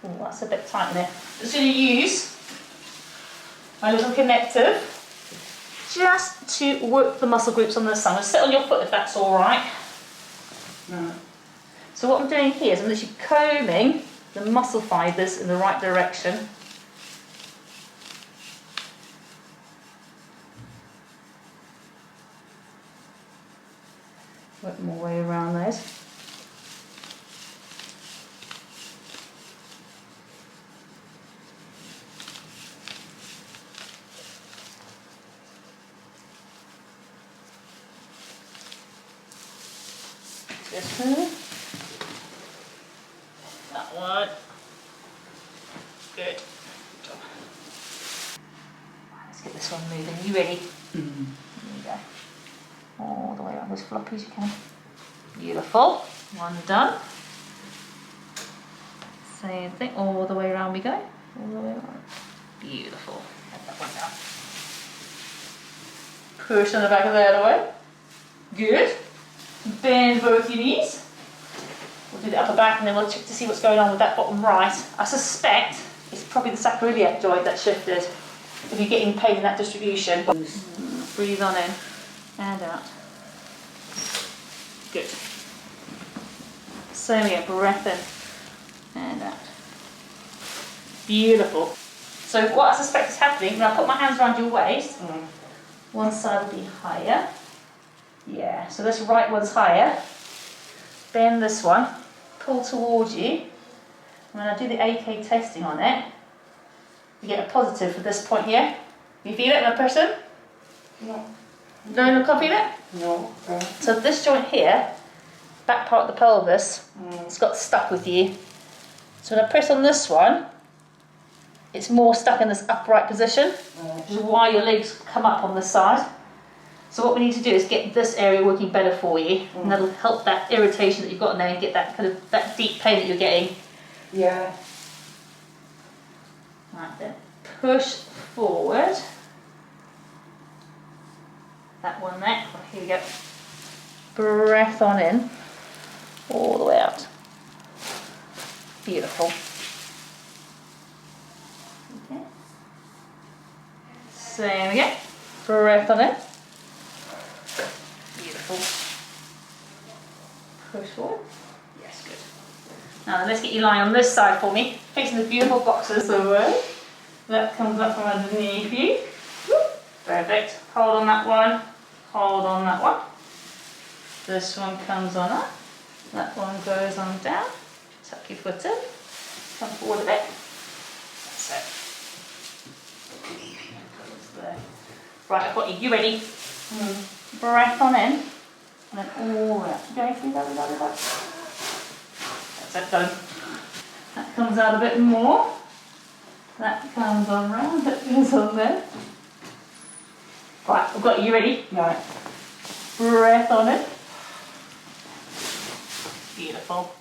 Oh, that's a bit tight in there. Just going to use my little connective just to work the muscle groups on the side. I'm going to sit on your foot if that's all right. Right. So what I'm doing here is I'm literally combing the muscle fibres in the right direction. Work my way around those. This one. That one. Good. Let's get this one moving. You ready? Mm. There you go. All the way around as floppy as you can. Beautiful. One done. Same thing. All the way around we go. All the way around. Beautiful. Get that one down. Push on the back of the other way. Good. Bend both your knees. We'll do the upper back and then we'll check to see what's going on with that bottom right. I suspect it's probably the sacroiliac joint that shifted. If you're getting pain in that distribution. Breathe on in and out. Good. Same again, breath in and out. Beautiful. So what I suspect is happening, when I put my hands around your waist, one side will be higher. Yeah, so this right one's higher. Bend this one, pull towards you. And when I do the AK testing on it, you get a positive for this point here. You feel it, my person? No. No, you can't feel it? No. Okay. So this joint here, back part of the pelvis, it's got stuck with you. So when I press on this one, it's more stuck in this upright position, which is why your legs come up on this side. So what we need to do is get this area working better for you, and that'll help that irritation that you've got in there and get that kind of that deep pain that you're getting. Yeah. Right then, push forward. That one there. Right, here we go. Breath on in, all the way out. Beautiful. Okay. Same again. Breath on in. Beautiful. Push forward. Yes, good. Now then, let's get you lying on this side for me, facing the beautiful boxes away. That comes up from underneath you. Perfect. Hold on that one. Hold on that one. This one comes on up. That one goes on down. Tuck your foot in. Come forward a bit. That's it. There. Right, I've got you. You ready? Breath on in. And then all the way up. Go through that. That's it, done. That comes out a bit more. That comes on round. That goes on there. Right, I've got you ready? Right. Breath on it. Beautiful.